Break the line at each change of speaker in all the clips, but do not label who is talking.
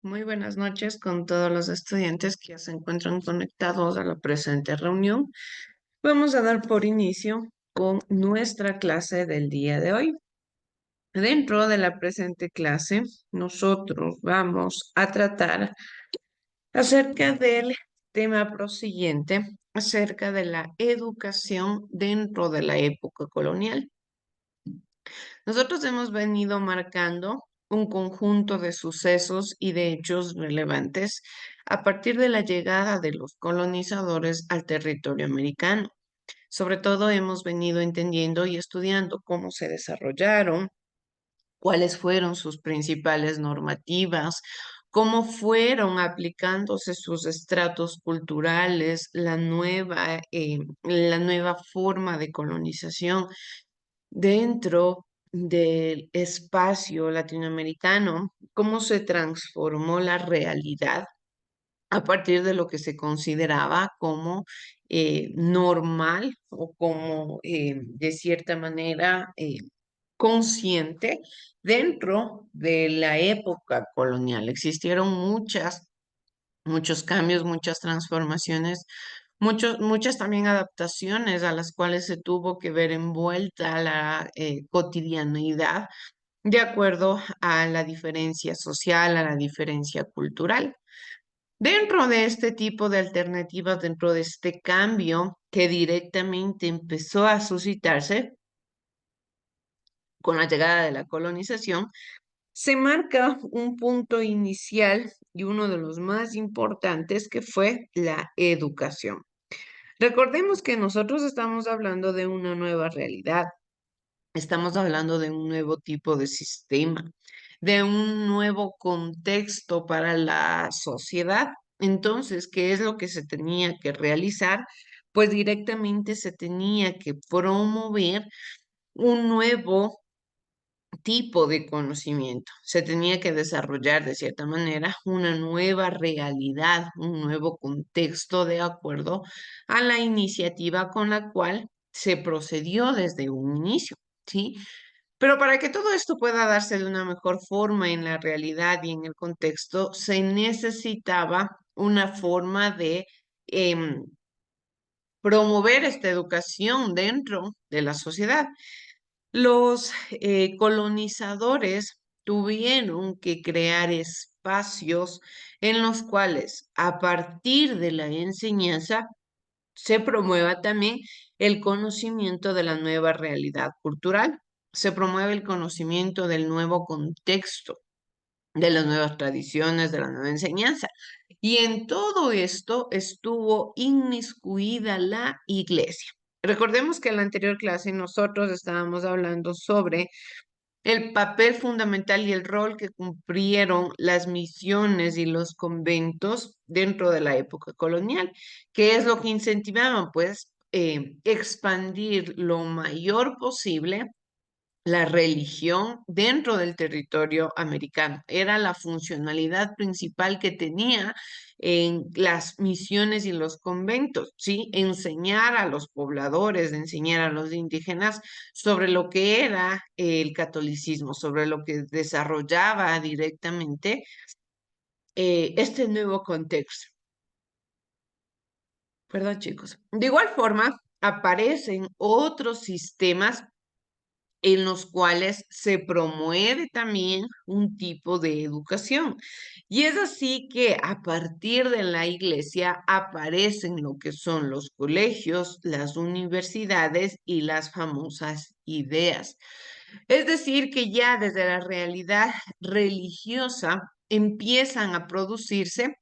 Muy buenas noches con todos los estudiantes que ya se encuentran conectados a la presente reunión. Vamos a dar por inicio con nuestra clase del día de hoy. Dentro de la presente clase, nosotros vamos a tratar acerca del tema prosiguiente, acerca de la educación dentro de la época colonial. Nosotros hemos venido marcando un conjunto de sucesos y de hechos relevantes a partir de la llegada de los colonizadores al territorio americano. Sobre todo hemos venido entendiendo y estudiando cómo se desarrollaron, cuáles fueron sus principales normativas, cómo fueron aplicándose sus estratos culturales, la nueva forma de colonización dentro del espacio latinoamericano, cómo se transformó la realidad a partir de lo que se consideraba como normal o como de cierta manera consciente dentro de la época colonial. Existieron muchos cambios, muchas transformaciones, muchas también adaptaciones a las cuales se tuvo que ver envuelta la cotidianidad de acuerdo a la diferencia social, a la diferencia cultural. Dentro de este tipo de alternativas, dentro de este cambio que directamente empezó a suscitarse con la llegada de la colonización, se marca un punto inicial y uno de los más importantes que fue la educación. Recordemos que nosotros estamos hablando de una nueva realidad, estamos hablando de un nuevo tipo de sistema, de un nuevo contexto para la sociedad. Entonces, ¿qué es lo que se tenía que realizar? Pues directamente se tenía que promover un nuevo tipo de conocimiento. Se tenía que desarrollar de cierta manera una nueva realidad, un nuevo contexto de acuerdo a la iniciativa con la cual se procedió desde un inicio, ¿sí? Pero para que todo esto pueda darse de una mejor forma en la realidad y en el contexto, se necesitaba una forma de promover esta educación dentro de la sociedad. Los colonizadores tuvieron que crear espacios en los cuales, a partir de la enseñanza, se promueva también el conocimiento de la nueva realidad cultural, se promueve el conocimiento del nuevo contexto, de las nuevas tradiciones, de la nueva enseñanza. Y en todo esto estuvo inmiscuida la iglesia. Recordemos que en la anterior clase nosotros estábamos hablando sobre el papel fundamental y el rol que cumplieron las misiones y los conventos dentro de la época colonial, que es lo que incentivaban, pues, expandir lo mayor posible la religión dentro del territorio americano. Era la funcionalidad principal que tenía en las misiones y los conventos, ¿sí? Enseñar a los pobladores, enseñar a los indígenas sobre lo que era el catolicismo, sobre lo que desarrollaba directamente este nuevo contexto. Perdón, chicos. De igual forma, aparecen otros sistemas en los cuales se promueve también un tipo de educación. Y es así que a partir de la iglesia aparecen lo que son los colegios, las universidades y las famosas ideas. Es decir, que ya desde la realidad religiosa empiezan a producirse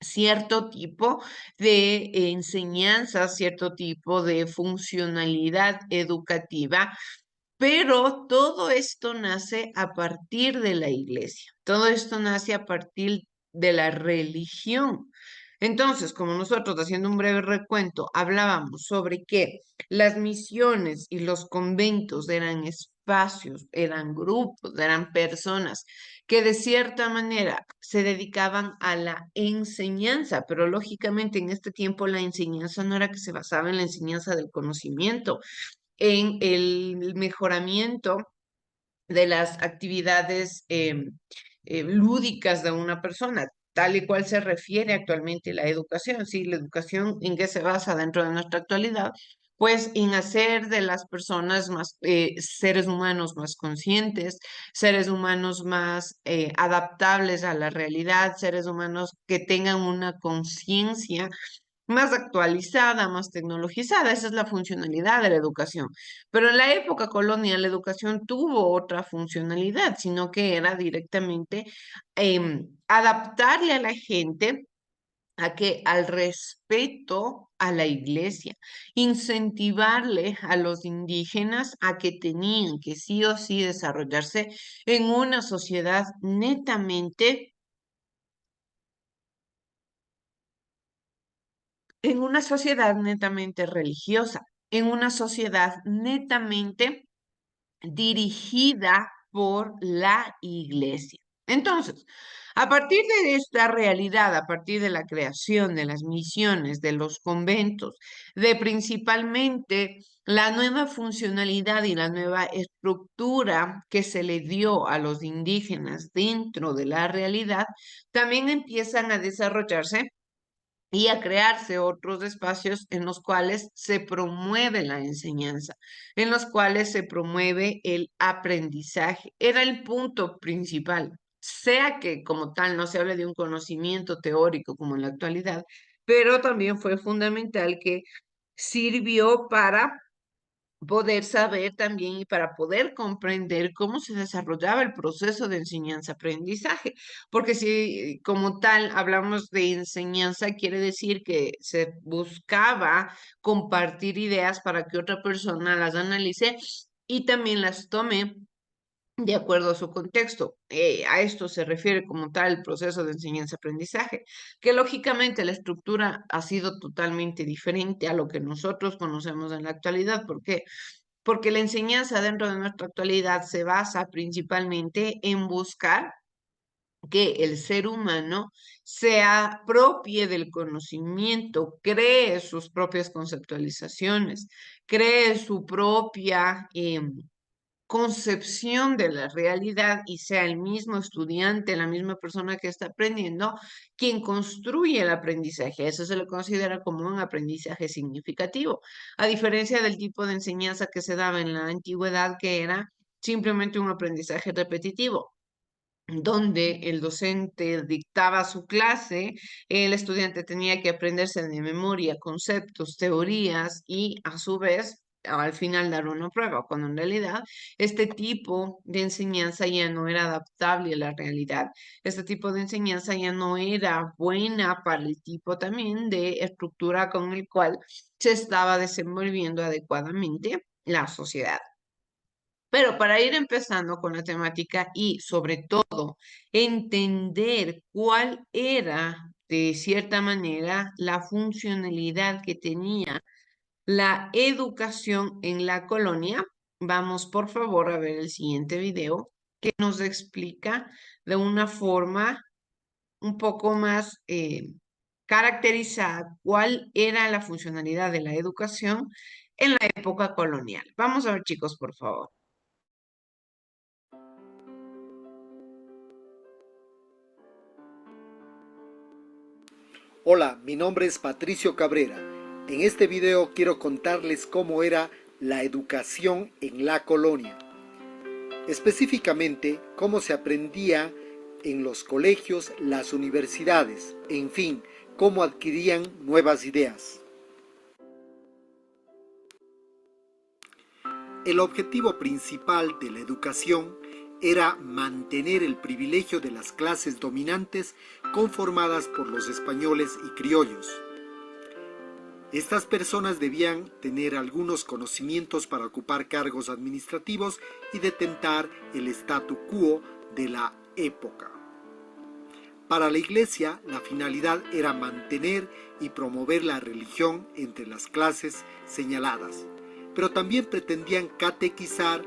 cierto tipo de enseñanza, cierto tipo de funcionalidad educativa, pero todo esto nace a partir de la iglesia, todo esto nace a partir de la religión. Entonces, como nosotros, haciendo un breve recuento, hablábamos sobre que las misiones y los conventos eran espacios, eran grupos, eran personas que de cierta manera se dedicaban a la enseñanza, pero lógicamente en este tiempo la enseñanza no era que se basaba en la enseñanza del conocimiento, en el mejoramiento de las actividades lúdicas de una persona, tal y cual se refiere actualmente la educación. Sí, la educación en qué se basa dentro de nuestra actualidad, pues en hacer de las personas más seres humanos más conscientes, seres humanos más adaptables a la realidad, seres humanos que tengan una conciencia más actualizada, más tecnologizada. Esa es la funcionalidad de la educación. Pero en la época colonial la educación tuvo otra funcionalidad, sino que era directamente adaptarle a la gente a que al respeto a la iglesia, incentivarle a los indígenas a que tenían que sí o sí desarrollarse en una sociedad netamente, en una sociedad netamente religiosa, en una sociedad netamente dirigida por la iglesia. Entonces, a partir de esta realidad, a partir de la creación de las misiones, de los conventos, de principalmente la nueva funcionalidad y la nueva estructura que se le dio a los indígenas dentro de la realidad, también empiezan a desarrollarse y a crearse otros espacios en los cuales se promueve la enseñanza, en los cuales se promueve el aprendizaje. Era el punto principal, sea que como tal no se hable de un conocimiento teórico como en la actualidad, pero también fue fundamental que sirvió para poder saber también y para poder comprender cómo se desarrollaba el proceso de enseñanza-aprendizaje. Porque si como tal hablamos de enseñanza, quiere decir que se buscaba compartir ideas para que otra persona las analice y también las tome de acuerdo a su contexto. A esto se refiere como tal el proceso de enseñanza-aprendizaje, que lógicamente la estructura ha sido totalmente diferente a lo que nosotros conocemos en la actualidad. ¿Por qué? Porque la enseñanza dentro de nuestra actualidad se basa principalmente en buscar que el ser humano se apropie del conocimiento, cree sus propias conceptualizaciones, cree su propia concepción de la realidad y sea el mismo estudiante, la misma persona que está aprendiendo, quien construye el aprendizaje. Eso se le considera como un aprendizaje significativo, a diferencia del tipo de enseñanza que se daba en la antigüedad, que era simplemente un aprendizaje repetitivo donde el docente dictaba su clase, el estudiante tenía que aprenderse de memoria conceptos, teorías y a su vez al final dar una prueba, cuando en realidad este tipo de enseñanza ya no era adaptable a la realidad. Este tipo de enseñanza ya no era buena para el tipo también de estructura con el cual se estaba desenvolviendo adecuadamente la sociedad. Pero para ir empezando con la temática y sobre todo entender cuál era de cierta manera la funcionalidad que tenía la educación en la colonia, vamos por favor a ver el siguiente video que nos explica de una forma un poco más caracterizada cuál era la funcionalidad de la educación en la época colonial. Vamos a ver, chicos, por favor.
Hola, mi nombre es Patricio Cabrera. En este video quiero contarles cómo era la educación en la colonia. Específicamente, cómo se aprendía en los colegios, las universidades, en fin, cómo adquirían nuevas ideas. El objetivo principal de la educación era mantener el privilegio de las clases dominantes conformadas por los españoles y criollos. Estas personas debían tener algunos conocimientos para ocupar cargos administrativos y detentar el statu quo de la época. Para la Iglesia, la finalidad era mantener y promover la religión entre las clases señaladas, pero también pretendían catequizar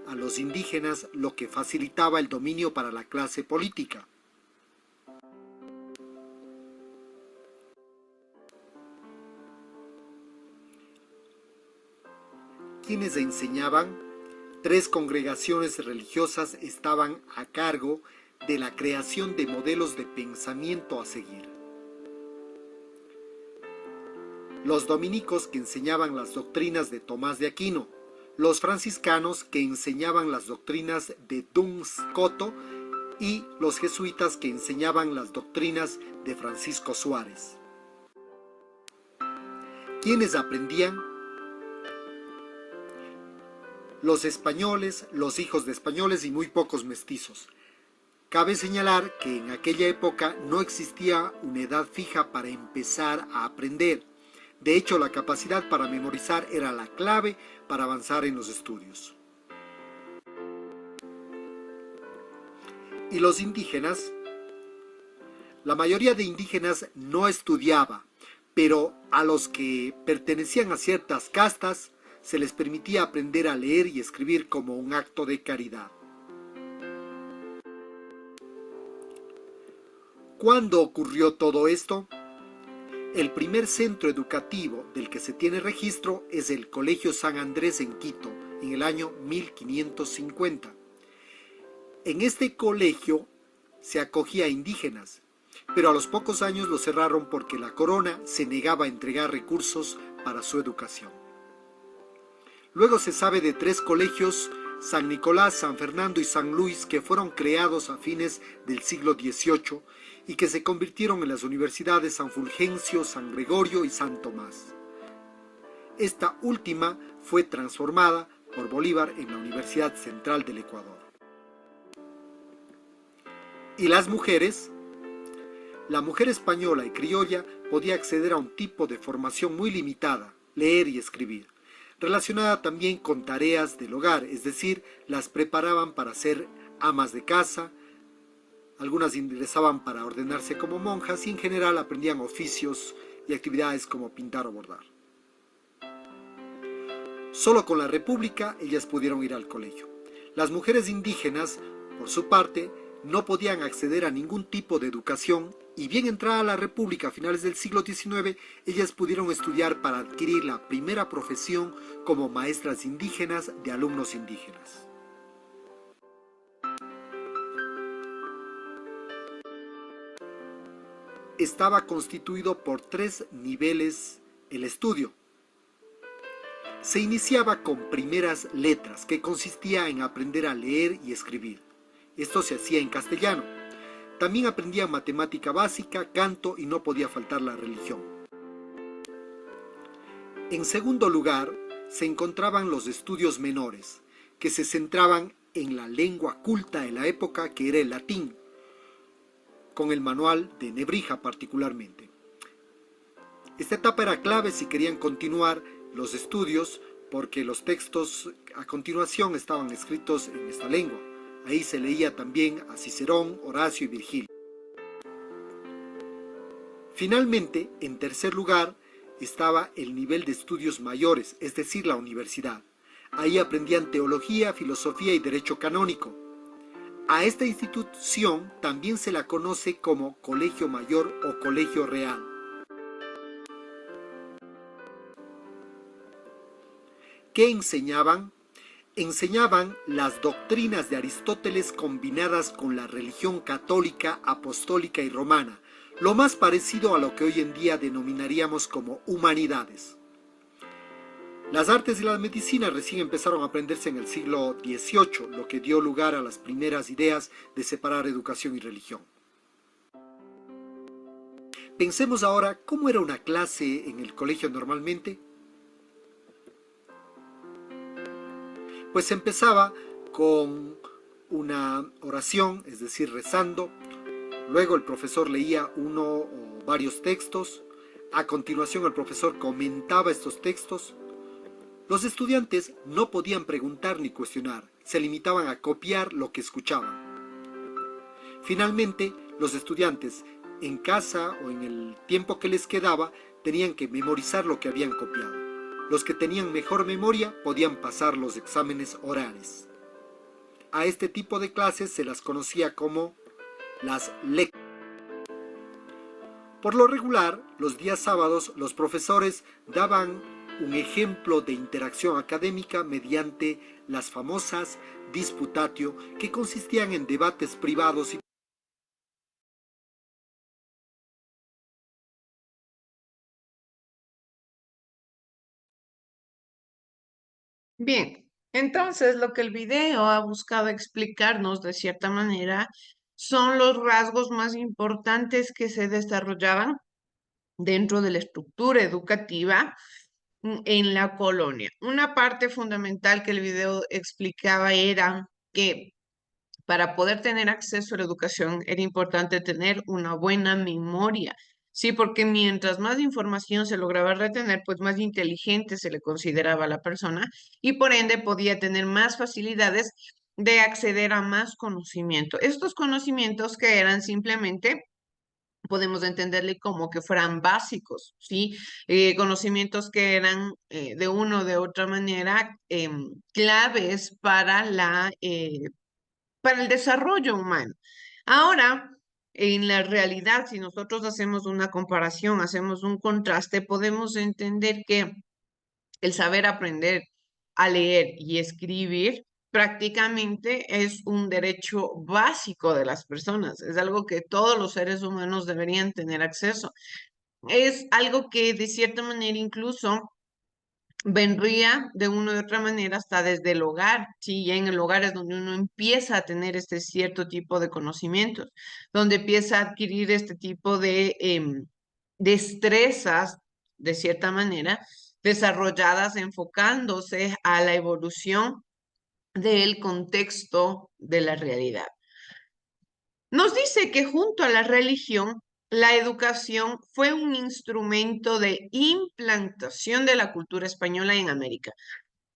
a los indígenas, lo que facilitaba el dominio para la clase política. ¿Quiénes enseñaban? 3 congregaciones religiosas estaban a cargo de la creación de modelos de pensamiento a seguir. Los dominicos, que enseñaban las doctrinas de Tomás de Aquino, los franciscanos, que enseñaban las doctrinas de Duns Scoto, y los jesuitas, que enseñaban las doctrinas de Francisco Suárez. ¿Quiénes aprendían? Los españoles, los hijos de españoles y muy pocos mestizos. Cabe señalar que en aquella época no existía una edad fija para empezar a aprender. De hecho, la capacidad para memorizar era la clave para avanzar en los estudios. ¿Y los indígenas? La mayoría de indígenas no estudiaba, pero a los que pertenecían a ciertas castas se les permitía aprender a leer y escribir como un acto de caridad. ¿Cuándo ocurrió todo esto? El primer centro educativo del que se tiene registro es el Colegio San Andrés en Quito, en el año 1550. En este colegio se acogía a indígenas, pero a los pocos años lo cerraron porque la corona se negaba a entregar recursos para su educación. Luego se sabe de 3 colegios, San Nicolás, San Fernando y San Luis, que fueron creados a fines del siglo XVIII y que se convirtieron en las universidades San Fulgencio, San Gregorio y San Tomás. Esta última fue transformada por Bolívar en la Universidad Central del Ecuador. ¿Y las mujeres? La mujer española y criolla podía acceder a un tipo de formación muy limitada, leer y escribir, relacionada también con tareas del hogar, es decir, las preparaban para ser amas de casa, algunas ingresaban para ordenarse como monjas y en general aprendían oficios y actividades como pintar o bordar. Solo con la República ellas pudieron ir al colegio. Las mujeres indígenas, por su parte, no podían acceder a ningún tipo de educación y bien entrada la República a finales del siglo XIX, ellas pudieron estudiar para adquirir la primera profesión como maestras indígenas de alumnos indígenas. Estaba constituido por 3 niveles el estudio. Se iniciaba con primeras letras, que consistía en aprender a leer y escribir. Esto se hacía en castellano. También aprendían matemática básica, canto y no podía faltar la religión. En segundo lugar, se encontraban los estudios menores, que se centraban en la lengua culta de la época, que era el latín, con el manual de Nebrija particularmente. Esta etapa era clave si querían continuar los estudios, porque los textos a continuación estaban escritos en esta lengua. Ahí se leía también a Cicerón, Horacio y Virgilio. Finalmente, en tercer lugar, estaba el nivel de estudios mayores, es decir, la universidad. Ahí aprendían teología, filosofía y derecho canónico. A esta institución también se la conoce como colegio mayor o colegio real. ¿Qué enseñaban? Enseñaban las doctrinas de Aristóteles combinadas con la religión católica, apostólica y romana, lo más parecido a lo que hoy en día denominaríamos como humanidades. Las artes y la medicina recién empezaron a aprenderse en el siglo XVIII, lo que dio lugar a las primeras ideas de separar educación y religión. Pensemos ahora cómo era una clase en el colegio normalmente. Pues empezaba con una oración, es decir, rezando. Luego el profesor leía uno o varios textos. A continuación el profesor comentaba estos textos. Los estudiantes no podían preguntar ni cuestionar, se limitaban a copiar lo que escuchaban. Finalmente, los estudiantes, en casa o en el tiempo que les quedaba, tenían que memorizar lo que habían copiado. Los que tenían mejor memoria podían pasar los exámenes orales. A este tipo de clases se las conocía como las lecciones. Por lo regular, los días sábados, los profesores daban un ejemplo de interacción académica mediante las famosas disputatio, que consistían en debates privados y
Bien, entonces lo que el video ha buscado explicarnos de cierta manera son los rasgos más importantes que se desarrollaban dentro de la estructura educativa en la colonia. Una parte fundamental que el video explicaba era que para poder tener acceso a la educación era importante tener una buena memoria. Sí, porque mientras más información se lograba retener, pues más inteligente se le consideraba a la persona y por ende podía tener más facilidades de acceder a más conocimiento. Estos conocimientos que eran simplemente podemos entenderle como que fueran básicos, ¿sí? Conocimientos que eran de una o de otra manera claves para el desarrollo humano. Ahora, en la realidad, si nosotros hacemos una comparación, hacemos un contraste, podemos entender que el saber aprender a leer y escribir prácticamente es un derecho básico de las personas, es algo que todos los seres humanos deberían tener acceso. Es algo que de cierta manera incluso vendría de una u otra manera hasta desde el hogar, ¿sí? Ya en el hogar es donde uno empieza a tener este cierto tipo de conocimientos, donde empieza a adquirir este tipo de destrezas, de cierta manera, desarrolladas enfocándose a la evolución del contexto de la realidad. Nos dice que junto a la religión, la educación fue un instrumento de implantación de la cultura española en América.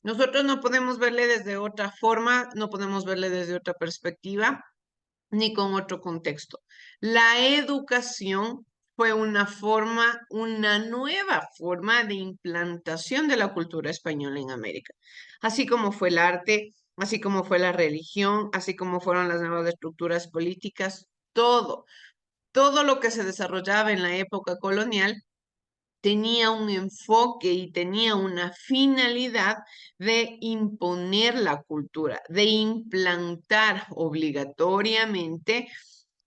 Nosotros no podemos verle desde otra forma, no podemos verle desde otra perspectiva, ni con otro contexto. La educación fue una nueva forma de implantación de la cultura española en América, así como fue el arte, así como fue la religión, así como fueron las nuevas estructuras políticas, todo lo que se desarrollaba en la época colonial tenía un enfoque y tenía una finalidad de imponer la cultura, de implantar obligatoriamente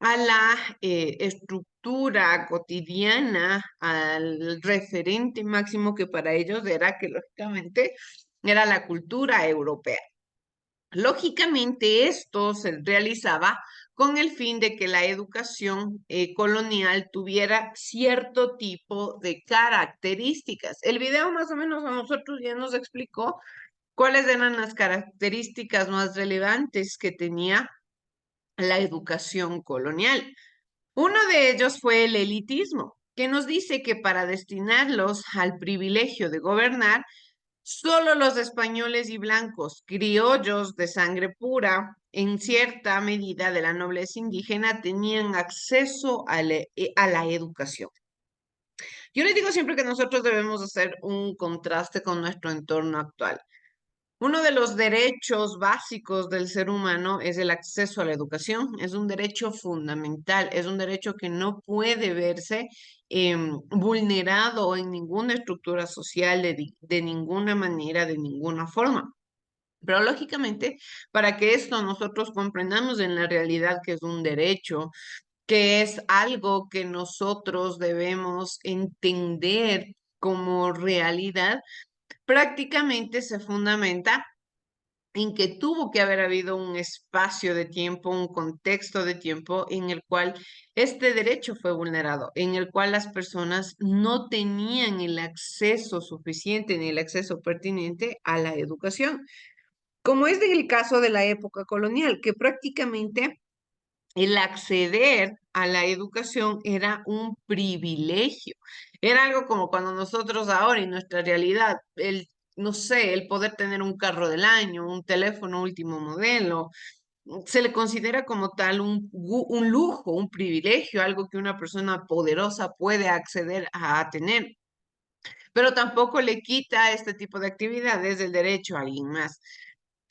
a la estructura cotidiana, al referente máximo que para ellos era que lógicamente era la cultura europea. Lógicamente, esto se realizaba con el fin de que la educación colonial tuviera cierto tipo de características. El video más o menos a nosotros ya nos explicó cuáles eran las características más relevantes que tenía la educación colonial. Uno de ellos fue el elitismo, que nos dice que para destinarlos al privilegio de gobernar, solo los españoles y blancos, criollos de sangre pura, en cierta medida de la nobleza indígena, tenían acceso a la educación. Yo les digo siempre que nosotros debemos hacer un contraste con nuestro entorno actual. Uno de los derechos básicos del ser humano es el acceso a la educación. Es un derecho fundamental, es un derecho que no puede verse vulnerado en ninguna estructura social, de ninguna manera, de ninguna forma. Pero lógicamente, para que esto nosotros comprendamos en la realidad que es un derecho, que es algo que nosotros debemos entender como realidad, prácticamente se fundamenta en que tuvo que haber habido un espacio de tiempo, un contexto de tiempo en el cual este derecho fue vulnerado, en el cual las personas no tenían el acceso suficiente ni el acceso pertinente a la educación, como es el caso de la época colonial, que prácticamente el acceder a la educación era un privilegio. Era algo como cuando nosotros ahora en nuestra realidad, no sé, el poder tener un carro del año, un teléfono último modelo, se le considera como tal un lujo, un privilegio, algo que una persona poderosa puede acceder a tener. Pero tampoco le quita este tipo de actividades el derecho a alguien más.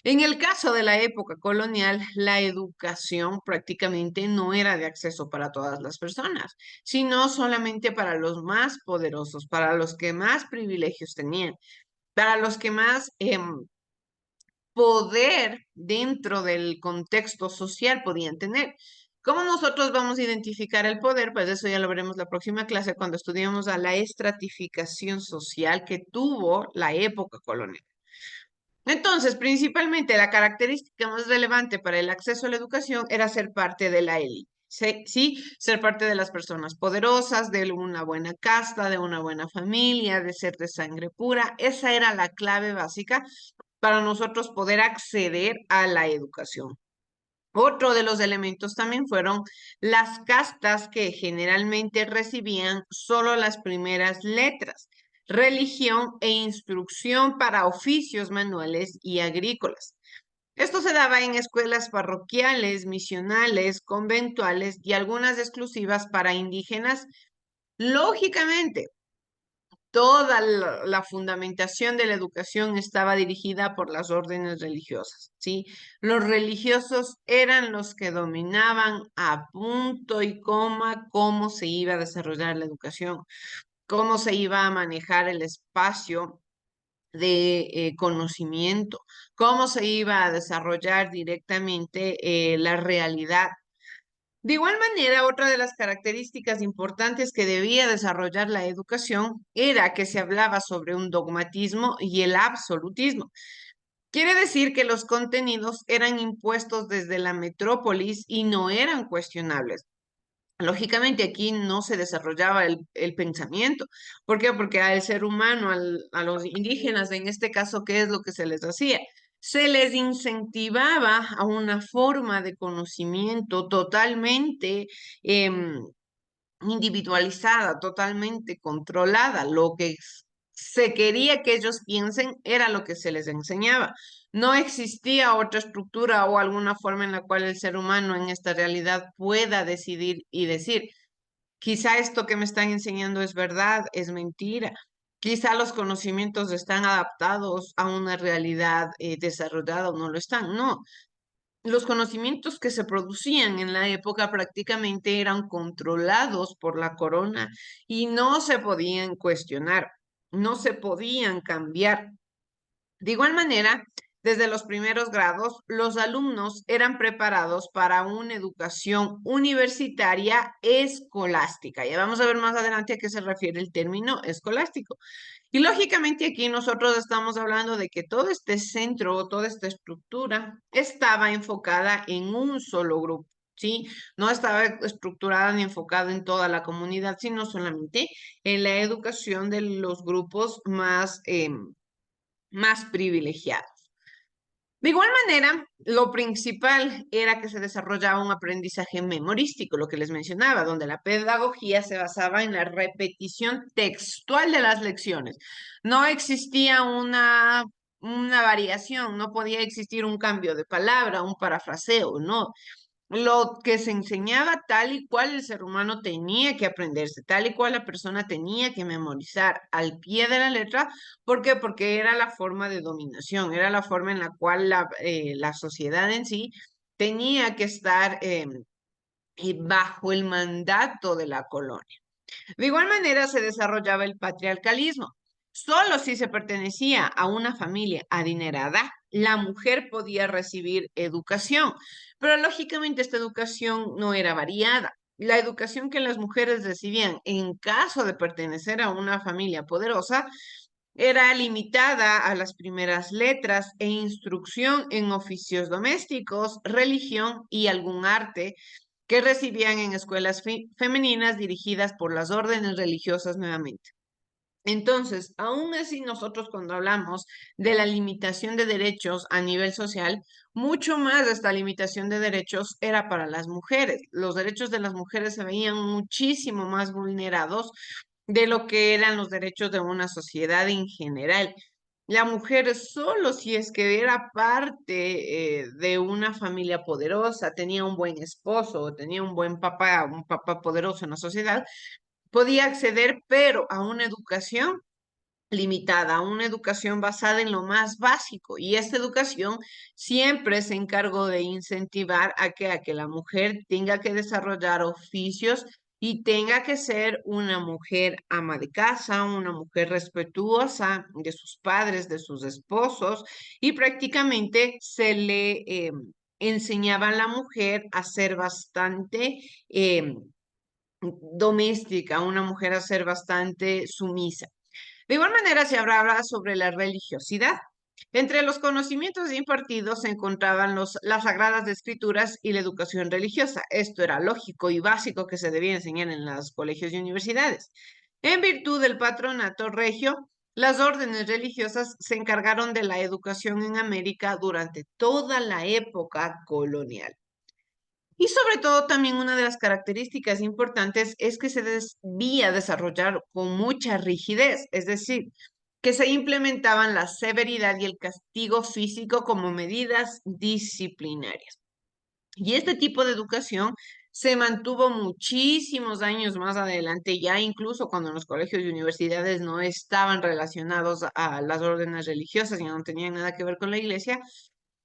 En el caso de la época colonial, la educación prácticamente no era de acceso para todas las personas, sino solamente para los más poderosos, para los que más privilegios tenían, para los que más poder dentro del contexto social podían tener. ¿Cómo nosotros vamos a identificar el poder? Pues eso ya lo veremos la próxima clase cuando estudiemos a la estratificación social que tuvo la época colonial. Entonces, principalmente la característica más relevante para el acceso a la educación era ser parte de la élite. Sí, ser parte de las personas poderosas, de una buena casta, de una buena familia, de ser de sangre pura. Esa era la clave básica para nosotros poder acceder a la educación. Otro de los elementos también fueron las castas que generalmente recibían solo las primeras letras, religión e instrucción para oficios manuales y agrícolas. Esto se daba en escuelas parroquiales, misionales, conventuales y algunas exclusivas para indígenas. Lógicamente, toda la fundamentación de la educación estaba dirigida por las órdenes religiosas, ¿sí? Los religiosos eran los que dominaban a punto y coma cómo se iba a desarrollar la educación, cómo se iba a manejar el espacio de conocimiento, cómo se iba a desarrollar directamente la realidad. De igual manera, otra de las características importantes que debía desarrollar la educación era que se hablaba sobre un dogmatismo y el absolutismo. Quiere decir que los contenidos eran impuestos desde la metrópolis y no eran cuestionables. Lógicamente aquí no se desarrollaba el pensamiento. ¿Por qué? Porque al ser humano, a los indígenas, en este caso, ¿qué es lo que se les hacía? Se les incentivaba a una forma de conocimiento totalmente individualizada, totalmente controlada. Lo que se quería que ellos piensen era lo que se les enseñaba. No existía otra estructura o alguna forma en la cual el ser humano en esta realidad pueda decidir y decir, quizá esto que me están enseñando es verdad, es mentira. Quizá los conocimientos están adaptados a una realidad desarrollada o no lo están. No, los conocimientos que se producían en la época prácticamente eran controlados por la corona y no se podían cuestionar, no se podían cambiar. De igual manera, desde los primeros grados, los alumnos eran preparados para una educación universitaria escolástica. Ya vamos a ver más adelante a qué se refiere el término escolástico. Y lógicamente aquí nosotros estamos hablando de que todo este centro o toda esta estructura estaba enfocada en un solo grupo, ¿sí? No estaba estructurada ni enfocada en toda la comunidad, sino solamente en la educación de los grupos más privilegiados. De igual manera, lo principal era que se desarrollaba un aprendizaje memorístico, lo que les mencionaba, donde la pedagogía se basaba en la repetición textual de las lecciones. No existía una variación, no podía existir un cambio de palabra, un parafraseo, no. Lo que se enseñaba tal y cual el ser humano tenía que aprenderse, tal y cual la persona tenía que memorizar al pie de la letra. ¿Por qué? Porque era la forma de dominación, era la forma en la cual la sociedad en sí tenía que estar y bajo el mandato de la colonia. De igual manera se desarrollaba el patriarcalismo. Solo si se pertenecía a una familia adinerada, la mujer podía recibir educación, pero lógicamente esta educación no era variada. La educación que las mujeres recibían en caso de pertenecer a una familia poderosa era limitada a las primeras letras e instrucción en oficios domésticos, religión y algún arte que recibían en escuelas femeninas dirigidas por las órdenes religiosas nuevamente. Entonces, aún así nosotros cuando hablamos de la limitación de derechos a nivel social, mucho más de esta limitación de derechos era para las mujeres. Los derechos de las mujeres se veían muchísimo más vulnerados de lo que eran los derechos de una sociedad en general. La mujer solo si es que era parte de una familia poderosa, tenía un buen esposo, tenía un papá poderoso en la sociedad, podía acceder, pero a una educación limitada, a una educación basada en lo más básico. Y esta educación siempre se encargó de incentivar a que la mujer tenga que desarrollar oficios y tenga que ser una mujer ama de casa, una mujer respetuosa de sus padres, de sus esposos, y prácticamente se le enseñaba a la mujer a ser bastante doméstica, una mujer a ser bastante sumisa. De igual manera, se hablaba sobre la religiosidad. Entre los conocimientos impartidos se encontraban las sagradas escrituras y la educación religiosa. Esto era lógico y básico que se debía enseñar en los colegios y universidades. En virtud del patronato regio, las órdenes religiosas se encargaron de la educación en América durante toda la época colonial. Y sobre todo también una de las características importantes es que se debía desarrollar con mucha rigidez, es decir, que se implementaban la severidad y el castigo físico como medidas disciplinarias. Y este tipo de educación se mantuvo muchísimos años más adelante, ya incluso cuando los colegios y universidades no estaban relacionados a las órdenes religiosas y no tenían nada que ver con la iglesia.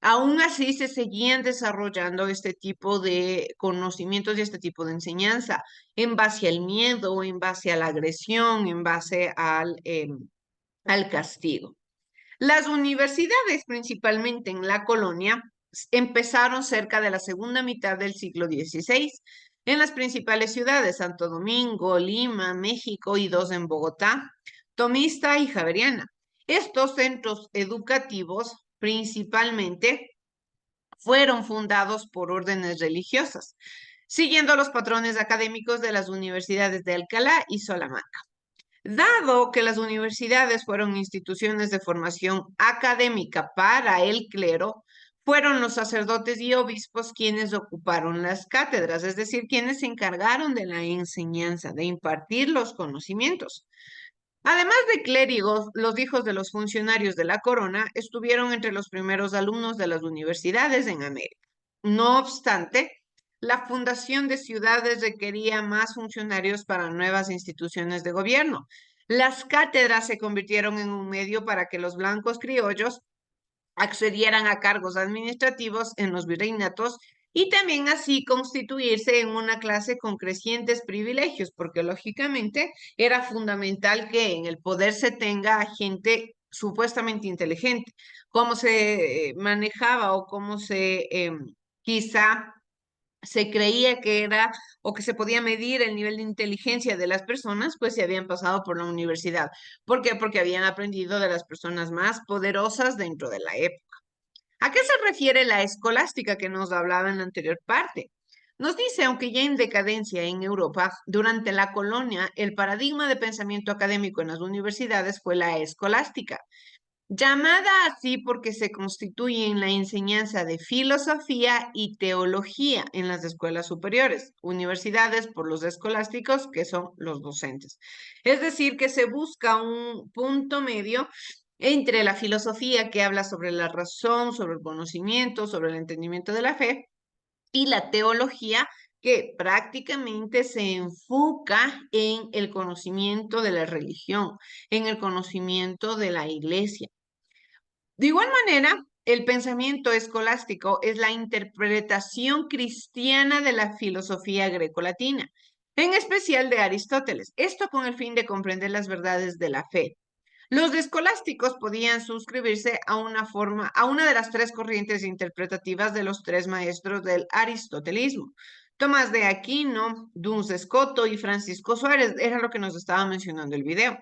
Aún así, se seguían desarrollando este tipo de conocimientos y este tipo de enseñanza en base al miedo, en base a la agresión, en base al castigo. Las universidades, principalmente en la colonia, empezaron cerca de la segunda mitad del siglo XVI en las principales ciudades, Santo Domingo, Lima, México y dos en Bogotá, Tomista y Javeriana. Estos centros educativos principalmente fueron fundados por órdenes religiosas. siguiendo los patrones académicos de las universidades de Alcalá y Salamanca. Dado que las universidades fueron instituciones de formación académica para el clero, fueron los sacerdotes y obispos quienes ocuparon las cátedras, es decir, quienes se encargaron de la enseñanza, de impartir los conocimientos. Además de clérigos, los hijos de los funcionarios de la corona estuvieron entre los primeros alumnos de las universidades en América. No obstante, la fundación de ciudades requería más funcionarios para nuevas instituciones de gobierno. Las cátedras se convirtieron en un medio para que los blancos criollos accedieran a cargos administrativos en los virreinatos y también así constituirse en una clase con crecientes privilegios, porque lógicamente era fundamental que en el poder se tenga a gente supuestamente inteligente. Cómo se manejaba o cómo se quizá se creía que era o que se podía medir el nivel de inteligencia de las personas, pues se habían pasado por la universidad. ¿Por qué? Porque habían aprendido de las personas más poderosas dentro de la época. ¿A qué se refiere la escolástica que nos hablaba en la anterior parte? Nos dice, aunque ya en decadencia en Europa, durante la colonia, el paradigma de pensamiento académico en las universidades fue la escolástica, llamada así porque se constituye en la enseñanza de filosofía y teología en las escuelas superiores, universidades por los escolásticos, que son los docentes. Es decir, que se busca un punto medio entre la filosofía que habla sobre la razón, sobre el conocimiento, sobre el entendimiento de la fe, y la teología que prácticamente se enfoca en el conocimiento de la religión, en el conocimiento de la iglesia. De igual manera, el pensamiento escolástico es la interpretación cristiana de la filosofía grecolatina, en especial de Aristóteles, esto con el fin de comprender las verdades de la fe. Los escolásticos podían suscribirse a una de las tres corrientes interpretativas de los tres maestros del aristotelismo. Tomás de Aquino, Duns Scoto y Francisco Suárez, era lo que nos estaba mencionando el video,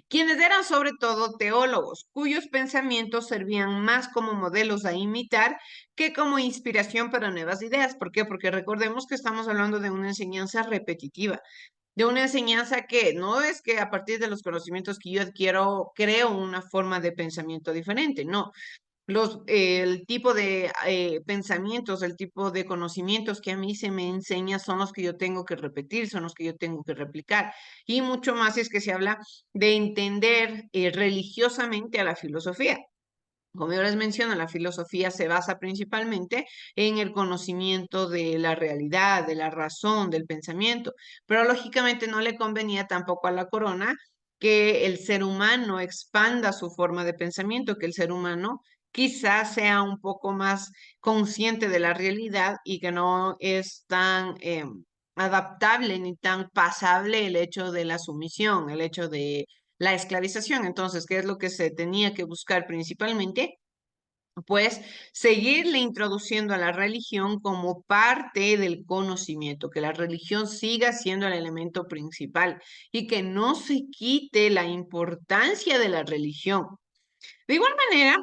quienes eran sobre todo teólogos, cuyos pensamientos servían más como modelos a imitar que como inspiración para nuevas ideas. ¿Por qué? Porque recordemos que estamos hablando de una enseñanza repetitiva, de una enseñanza que no es que a partir de los conocimientos que yo adquiero creo una forma de pensamiento diferente, no. El tipo de pensamientos, el tipo de conocimientos que a mí se me enseña son los que yo tengo que repetir, son los que yo tengo que replicar. Y mucho más si es que se habla de entender religiosamente a la filosofía. Como yo les menciono, la filosofía se basa principalmente en el conocimiento de la realidad, de la razón, del pensamiento, pero lógicamente no le convenía tampoco a la corona que el ser humano expanda su forma de pensamiento, que el ser humano quizás sea un poco más consciente de la realidad y que no es tan adaptable ni tan pasable el hecho de la sumisión, el hecho de la esclavización. Entonces, ¿qué es lo que se tenía que buscar principalmente? Pues seguirle introduciendo a la religión como parte del conocimiento, que la religión siga siendo el elemento principal y que no se quite la importancia de la religión. De igual manera,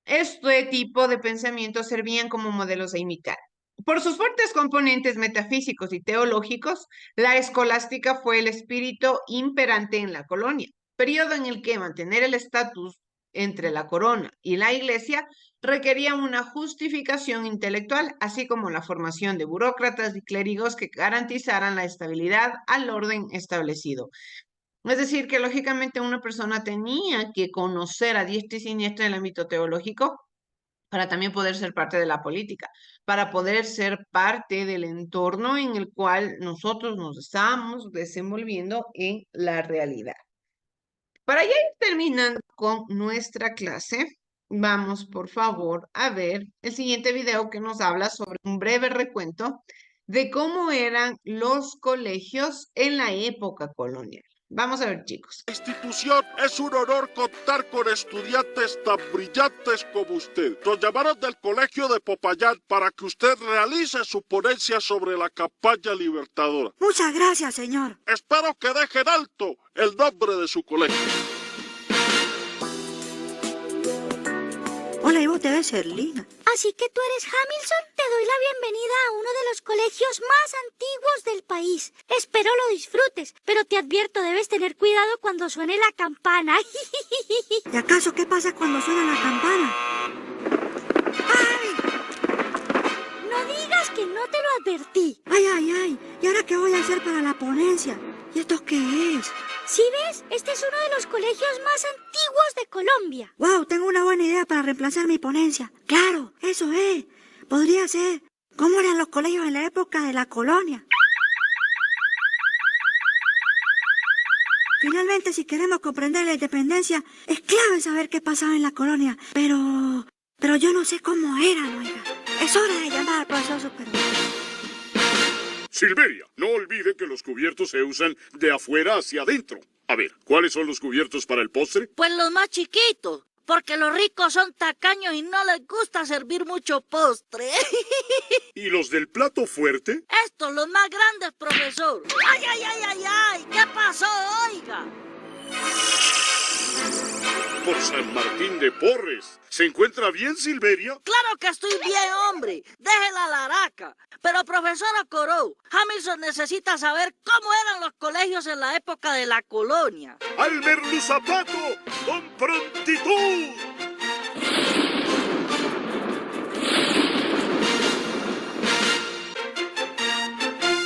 este tipo de pensamientos servían como modelos a imitar. Por sus fuertes componentes metafísicos y teológicos, la escolástica fue el espíritu imperante en la colonia, periodo en el que mantener el estatus entre la corona y la iglesia requería una justificación intelectual, así como la formación de burócratas y clérigos que garantizaran la estabilidad al orden establecido. Es decir, que lógicamente una persona tenía que conocer a diestra y siniestra el ámbito teológico para también poder ser parte de la política, para poder ser parte del entorno en el cual nosotros nos estamos desenvolviendo en la realidad. Para ya ir terminando con nuestra clase, vamos por favor a ver el siguiente video que nos habla sobre un breve recuento de cómo eran los colegios en la época colonial. Vamos a ver, chicos.
Institución, es un honor contar con estudiantes tan brillantes como usted. Nos llamaron del Colegio de Popayán para que usted realice su ponencia sobre la campaña libertadora.
Muchas gracias, señor.
Espero que deje en alto el nombre de su colegio.
Hola, y vos te ves ser linda. Así que tú eres Hamilton. Te doy la bienvenida a uno de los colegios más antiguos del país. Espero lo disfrutes, pero te advierto, debes tener cuidado cuando suene la campana.
¿Y acaso qué pasa cuando suena la campana? ¡Ay!
No digas que no te lo advertí.
¡Ay, ay, ay! ¿Y ahora qué voy a hacer para la ponencia? ¿Y esto qué es?
¿Sí ves? Este es uno de los colegios más antiguos de Colombia.
¡Wow! Tengo una buena idea para reemplazar mi ponencia. ¡Claro! ¡Eso es! Podría ser. ¿Cómo eran los colegios en la época de la colonia? Finalmente, si queremos comprender la independencia, es clave saber qué pasaba en la colonia. Pero yo no sé cómo eran, oiga. Es hora de llamar al profesor supervisor.
Silveria, no olvide que los cubiertos se usan de afuera hacia adentro. A ver, ¿cuáles son los cubiertos para el postre?
Pues los más chiquitos, porque los ricos son tacaños y no les gusta servir mucho postre.
¿Y los del plato fuerte?
Estos, los más grandes, profesor. ¡Ay, ay, ay, ay, ay! ¿Qué pasó, oiga?
Por San Martín de Porres. ¿Se encuentra bien, Silveria?
Claro que estoy bien, hombre. Deje la laraca. Pero, profesora Corot, Hamilton necesita saber cómo eran los colegios en la época de la colonia.
¡Al merluzapato! ¡Con prontitud!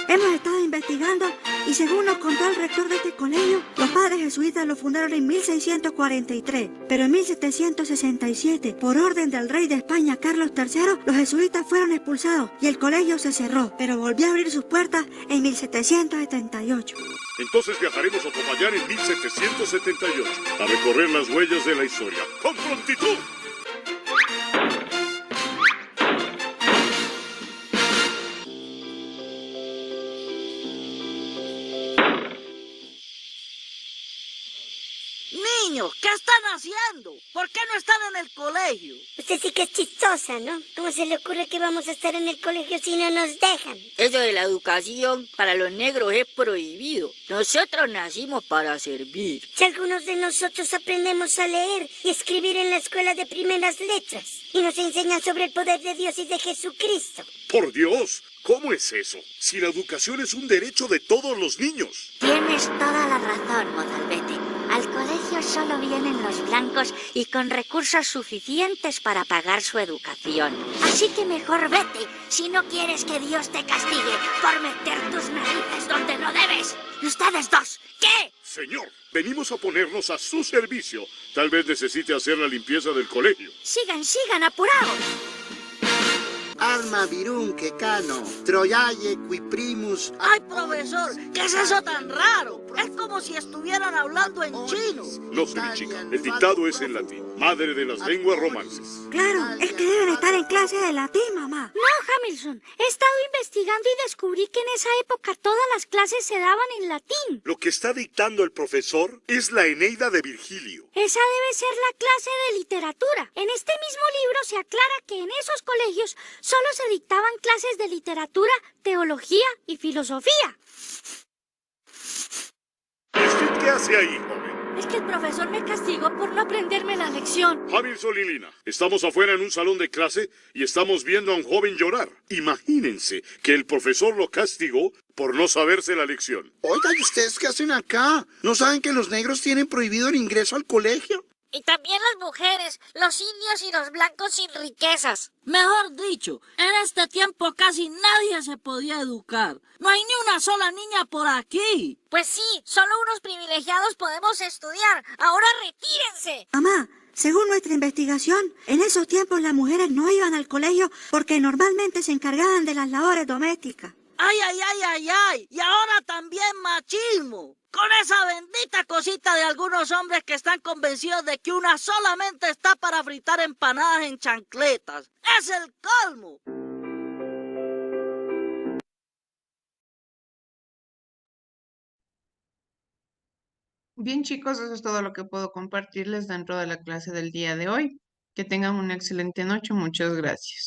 Hemos estado investigando y según nos contó el rector de este colegio, los padres jesuitas lo fundaron en 1643, pero en 1767, por orden del rey de España Carlos III, los jesuitas fueron expulsados y el colegio se cerró, pero volvió a abrir sus puertas en 1778.
Entonces viajaremos a Popayán en 1778 a recorrer las huellas de la historia. ¡Con prontitud!
Niños, ¿qué están haciendo? ¿Por qué no están en el colegio?
Usted sí que es chistosa, ¿no? ¿Cómo se le ocurre que vamos a estar en el colegio si no nos dejan?
Eso de la educación para los negros es prohibido. Nosotros nacimos para servir.
Si algunos de nosotros aprendemos a leer y escribir en la escuela de primeras letras y nos enseñan sobre el poder de Dios y de Jesucristo.
¡Por Dios! ¿Cómo es eso? Si la educación es un derecho de todos los niños.
Tienes toda la razón, Mozalbete. Al colegio solo vienen los blancos y con recursos suficientes para pagar su educación. Así que mejor vete si no quieres que Dios te castigue por meter tus narices donde no debes. ¿Y ustedes dos? ¿Qué?
Señor, venimos a ponernos a su servicio. Tal vez necesite hacer la limpieza del colegio.
Sigan, apurados.
Arma virunque cano, troyae qui primus...
¡Ay, profesor! ¿Qué es eso tan raro? Es como si estuvieran hablando en chino.
No, mi chica, el dictado es en latín. Madre de las lenguas romances.
Claro, es que deben estar en clase de latín, mamá.
No, Hamilton. He estado investigando y descubrí que en esa época todas las clases se daban en latín.
Lo que está dictando el profesor es la Eneida de Virgilio.
Esa debe ser la clase de literatura. En este mismo libro se aclara que en esos colegios solo se dictaban clases de literatura, teología y filosofía.
¿Y usted qué hace ahí, joven?
Es que el profesor me castigó por no aprenderme la lección.
Hamilton y Lina, estamos afuera en un salón de clase y estamos viendo a un joven llorar. Imagínense que el profesor lo castigó por no saberse la lección.
Oiga, ¿y ustedes qué hacen acá? ¿No saben que los negros tienen prohibido el ingreso al colegio?
Y también las mujeres, los indios y los blancos sin riquezas.
Mejor dicho, en este tiempo casi nadie se podía educar. No hay ni una sola niña por aquí.
Pues sí, solo unos privilegiados podemos estudiar. Ahora retírense.
Mamá, según nuestra investigación, en esos tiempos las mujeres no iban al colegio porque normalmente se encargaban de las labores domésticas.
¡Ay, ay, ay, ay, ay! Y ahora también machismo. Con esa bendita cosita de algunos hombres que están convencidos de que una solamente está para fritar empanadas en chancletas. ¡Es el colmo!
Bien, chicos, eso es todo lo que puedo compartirles dentro de la clase del día de hoy. Que tengan una excelente noche. Muchas gracias.